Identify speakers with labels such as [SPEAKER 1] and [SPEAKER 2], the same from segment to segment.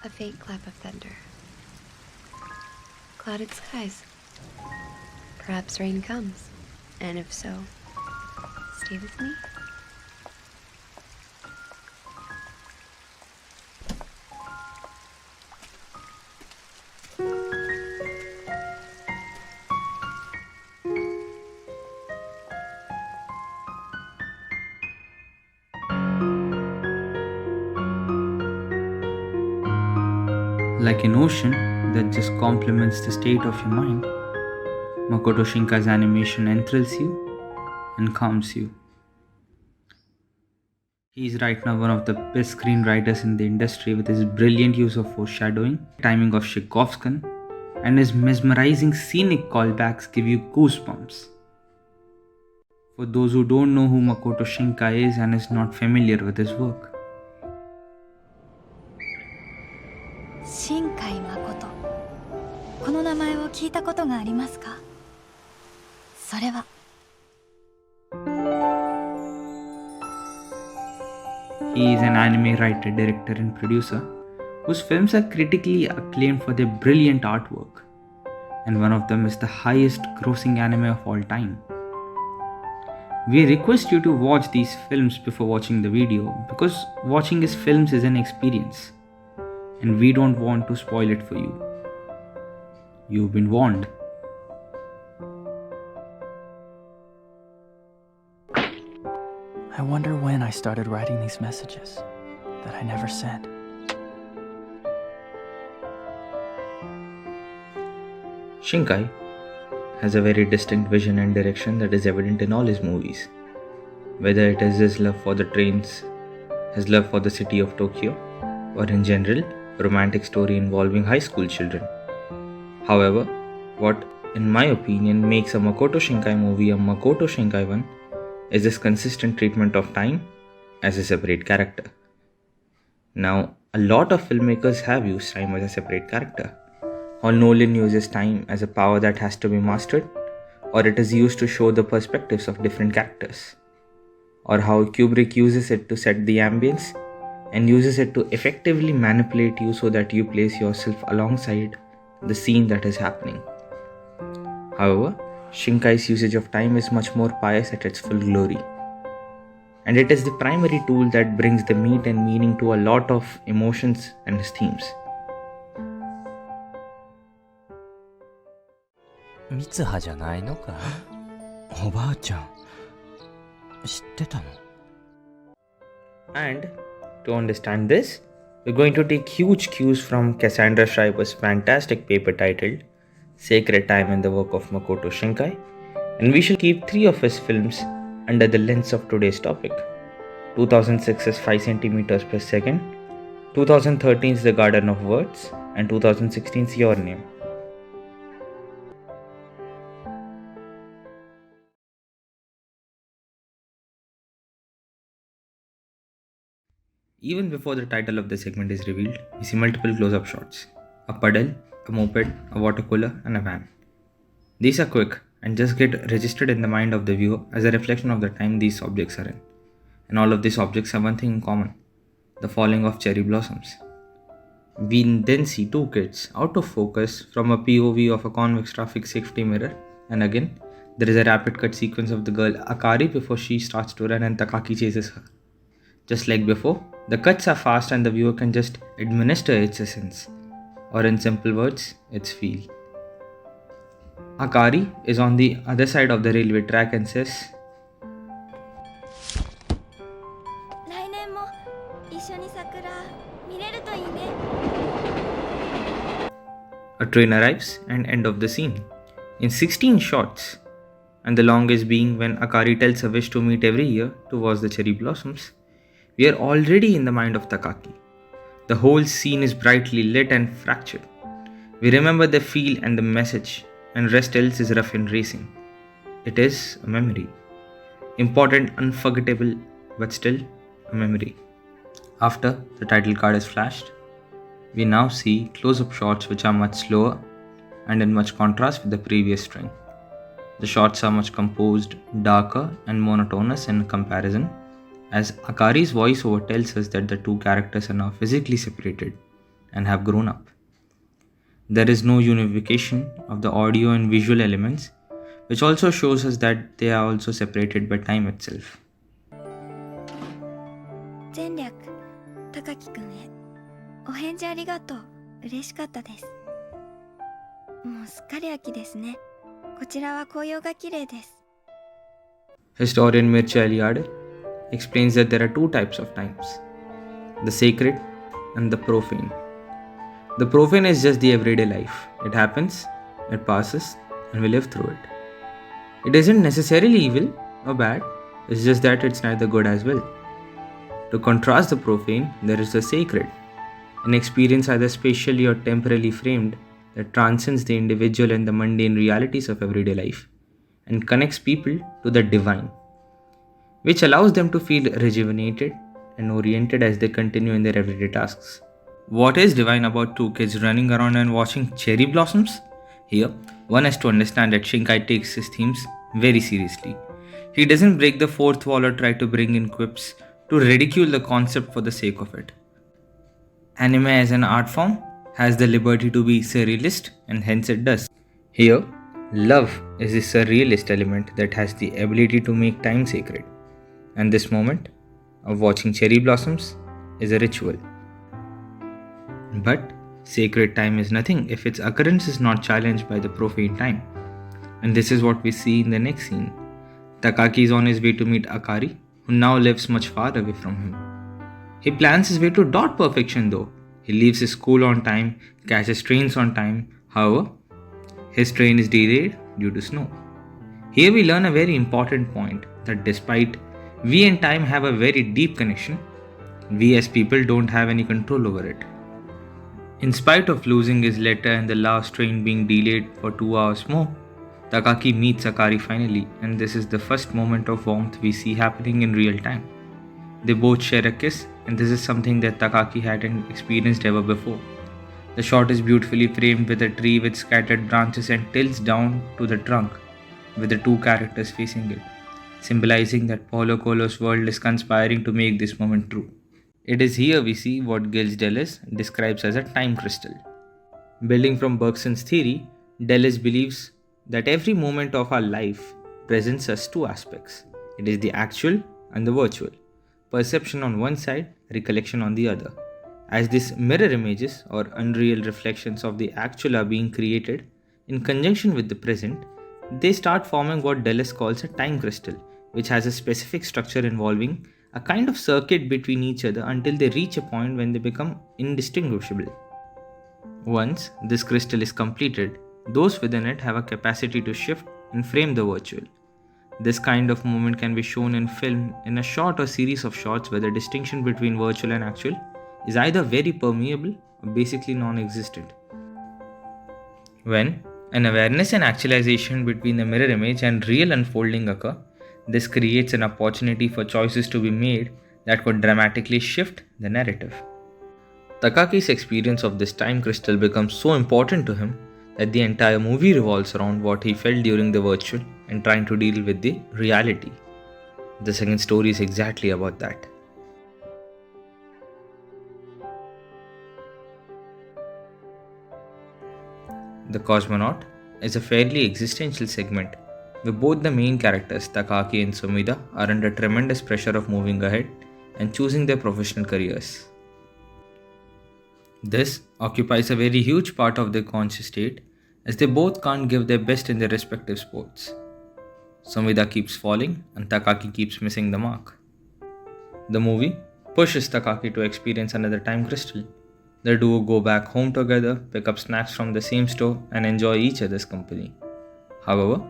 [SPEAKER 1] A faint clap of thunder. Clouded skies. Perhaps rain comes. And if so, stay with me.
[SPEAKER 2] Like an ocean that just complements the state of your mind, Makoto Shinkai's animation enthralls you and calms you. He is right now one of the best screenwriters in the industry with his brilliant use of foreshadowing, timing of Tchaikovsky, and his mesmerizing scenic callbacks give you goosebumps. For those who don't know who Makoto Shinkai is and is not familiar with his work,
[SPEAKER 3] 新海誠、この名前を聞いたことがありますか？それは
[SPEAKER 2] he is an anime writer, director, and producer whose films are critically acclaimed for their brilliant artwork, and one of them is the highest grossing anime of all time. We request you to watch these films before watching the video because watching his films is an experience, and we don't want to spoil it for you. You've been warned.
[SPEAKER 4] I wonder when I started writing these messages that I never sent.
[SPEAKER 2] Shinkai has a very distinct vision and direction that is evident in all his movies. Whether it is his love for the trains, his love for the city of Tokyo, or in general, a romantic story involving high school children. However, what, in my opinion, makes a Makoto Shinkai movie a Makoto Shinkai one is his consistent treatment of time as a separate character. Now, a lot of filmmakers have used time as a separate character. How Nolan uses time as a power that has to be mastered, or it is used to show the perspectives of different characters, or how Kubrick uses it to set the ambience and uses it to effectively manipulate you so that you place yourself alongside the scene that is happening. However, Shinkai's usage of time is much more pious at its full glory, and it is the primary tool that brings the meat and meaning to a lot of emotions and his themes.
[SPEAKER 4] 三葉じゃないのか？おばあちゃん、知ってたの？
[SPEAKER 2] And to understand this, we're going to take huge cues from Cassandra Schreiber's fantastic paper titled Sacred Time in the work of Makoto Shinkai, and we shall keep three of his films under the lens of today's topic. 2006's 5 centimeters per second, 2013's The Garden of Words, and 2016's Your Name. Even before the title of the segment is revealed, we see multiple close-up shots. A puddle, a moped, a water cooler, and a van. These are quick and just get registered in the mind of the viewer as a reflection of the time these objects are in. And all of these objects have one thing in common: the falling of cherry blossoms. We then see two kids out of focus from a POV of a convex traffic safety mirror, and again, there is a rapid cut sequence of the girl Akari before she starts to run and Takaki chases her. Just like before, the cuts are fast and the viewer can just administer its essence, or in simple words, its feel. Akari is on the other side of the railway track and says,
[SPEAKER 3] 来年も一緒に桜見れるといいね。
[SPEAKER 2] A train arrives and end of the scene. In 16 shots, and the longest being when Akari tells a wish to meet every year to watch the cherry blossoms, we are already in the mind of Takaki. The whole scene is brightly lit and fractured. We remember the feel and the message, and rest else is rough and racing. It is a memory. Important, unforgettable, but still a memory. After the title card is flashed, we now see close-up shots which are much slower and in much contrast with the previous string. The shots are much composed, darker, and monotonous in comparison, as Akari's voiceover tells us that the two characters are now physically separated, and have grown up. There is no unification of the audio and visual elements, which also shows us that they are also separated by time itself.
[SPEAKER 3] 前略高木くんへお返事ありがとう。嬉しかったです。もうすっかり秋ですね。こちらは紅葉が綺麗です。
[SPEAKER 2] Historian Mircea Eliade explains that there are two types of times: the sacred and the profane. The profane is just the everyday life. It happens, it passes, and we live through it. It isn't necessarily evil or bad, it's just that it's neither good as well. To contrast the profane, there is the sacred, an experience either spatially or temporally framed that transcends the individual and the mundane realities of everyday life and connects people to the divine, which allows them to feel rejuvenated and oriented as they continue in their everyday tasks. What is divine about two kids running around and watching cherry blossoms? Here, one has to understand that Shinkai takes his themes very seriously. He doesn't break the fourth wall or try to bring in quips to ridicule the concept for the sake of it. Anime as an art form has the liberty to be surrealist, and hence it does. Here, love is the surrealist element that has the ability to make time sacred, and this moment of watching cherry blossoms is a ritual. But sacred time is nothing if its occurrence is not challenged by the profane time. And this is what we see in the next scene. Takaki is on his way to meet Akari, who now lives much far away from him. He plans his way to dot perfection though. He leaves his school on time, catches trains on time. However, his train is delayed due to snow. Here we learn a very important point that despite we and time have a very deep connection, we as people don't have any control over it. In spite of losing his letter and the last train being delayed for 2 hours more, Takaki meets Akari finally, and this is the first moment of warmth we see happening in real time. They both share a kiss, and this is something that Takaki hadn't experienced ever before. The shot is beautifully framed with a tree with scattered branches and tilts down to the trunk, with the two characters facing it, symbolizing that Paulo Coelho's world is conspiring to make this moment true. It is here we see what Gilles Deleuze describes as a time crystal. Building from Bergson's theory, Deleuze believes that every moment of our life presents us two aspects. It is the actual and the virtual. Perception on one side, recollection on the other. As these mirror images or unreal reflections of the actual are being created in conjunction with the present, they start forming what Deleuze calls a time crystal, which has a specific structure involving a kind of circuit between each other until they reach a point when they become indistinguishable. Once this crystal is completed, those within it have a capacity to shift and frame the virtual. This kind of movement can be shown in film in a shot or series of shots where the distinction between virtual and actual is either very permeable or basically non-existent. When an awareness and actualization between the mirror image and real unfolding occur, this creates an opportunity for choices to be made that could dramatically shift the narrative. Takaki's experience of this time crystal becomes so important to him that the entire movie revolves around what he felt during the virtual and trying to deal with the reality. The second story is exactly about that. The Cosmonaut is a fairly existential segment where both the main characters, Takaki and Sumida, are under tremendous pressure of moving ahead and choosing their professional careers. This occupies a very huge part of their conscious state as they both can't give their best in their respective sports. Sumida keeps falling and Takaki keeps missing the mark. The movie pushes Takaki to experience another time crystal. The duo go back home together, pick up snacks from the same store, and enjoy each other's company. However,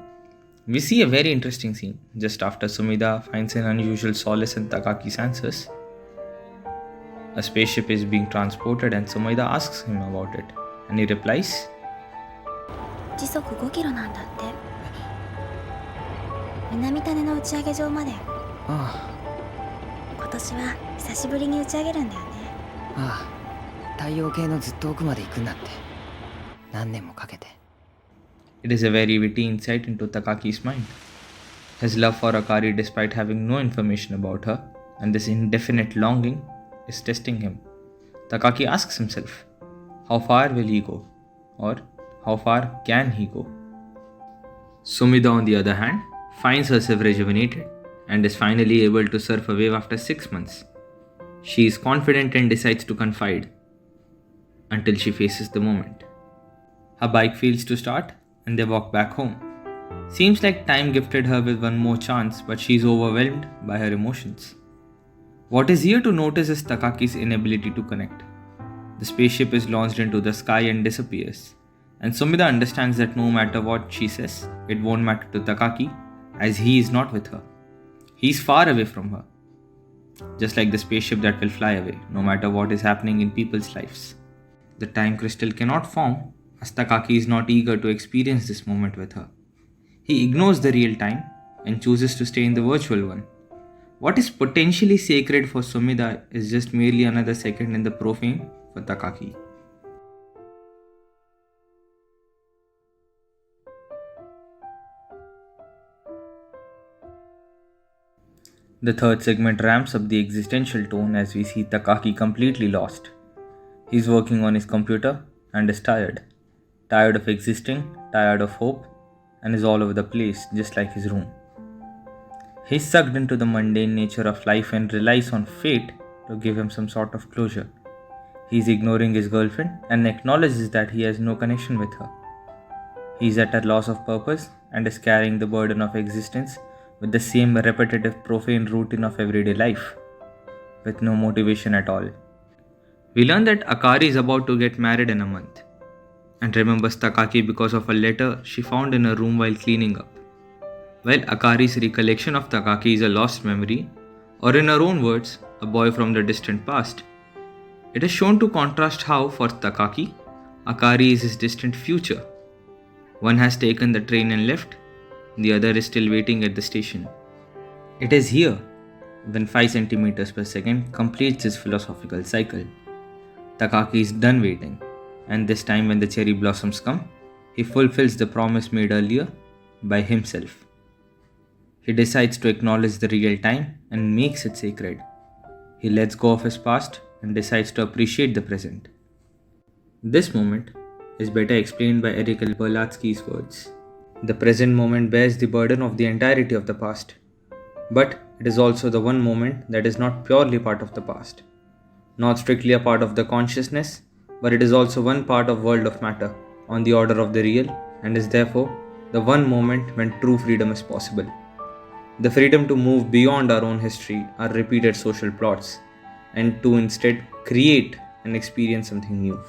[SPEAKER 2] we see a very interesting scene just after Sumida finds an unusual solace in Takaki's answers. A spaceship is being transported and Sumida asks him about it, and he replies,
[SPEAKER 3] 時速5キロなんだって。南種の打ち上げ場まで。
[SPEAKER 4] あ
[SPEAKER 3] 今年は久しぶりに打ち上げるんだよね。
[SPEAKER 5] ああ、太陽系のずっと奥まで行くんだって。何年もかけて。
[SPEAKER 2] It is a very witty insight into Takaki's mind. His love for Akari despite having no information about her, and this indefinite longing is testing him. Takaki asks himself, How far will he go? Or how far can he go? Sumida, on the other hand, finds herself rejuvenated and is finally able to surf a wave after 6 months. She is confident and decides to confide until she faces the moment. Her bike fails to start and they walk back home. Seems like time gifted her with one more chance, but she is overwhelmed by her emotions. What is here to notice is Takaki's inability to connect. The spaceship is launched into the sky and disappears, and Sumida understands that no matter what she says, it won't matter to Takaki as he is not with her. He is far away from her, just like the spaceship that will fly away, no matter what is happening in people's lives. The time crystal cannot form as Takaki is not eager to experience this moment with her. He ignores the real time and chooses to stay in the virtual one. What is potentially sacred for Sumida is just merely another second in the profane for Takaki. The third segment ramps up the existential tone as we see Takaki completely lost. He's working on his computer and is tired. Tired of existing, tired of hope, and is all over the place, just like his room. He's sucked into the mundane nature of life and relies on fate to give him some sort of closure. He's ignoring his girlfriend and acknowledges that he has no connection with her. He's at a loss of purpose and is carrying the burden of existence with the same repetitive, profane routine of everyday life, with no motivation at all. We learn that Akari is about to get married in a month, and remembers Takaki because of a letter she found in her room while cleaning up. While Akari's recollection of Takaki is a lost memory, or in her own words, a boy from the distant past, it is shown to contrast how, for Takaki, Akari is his distant future. One has taken the train and left, the other is still waiting at the station. It is here, when 5 centimeters per second completes his philosophical cycle. Takaki is done waiting, and this time when the cherry blossoms come, he fulfills the promise made earlier by himself. He decides to acknowledge the real time and makes it sacred. He lets go of his past and decides to appreciate the present. This moment is better explained by Eric Berlatsky's words. The present moment bears the burden of the entirety of the past, but it is also the one moment that is not purely part of the past, not strictly a part of the consciousness, but it is also one part of world of matter, on the order of the real, and is therefore the one moment when true freedom is possible. The freedom to move beyond our own history, our repeated social plots, and to instead create and experience something new.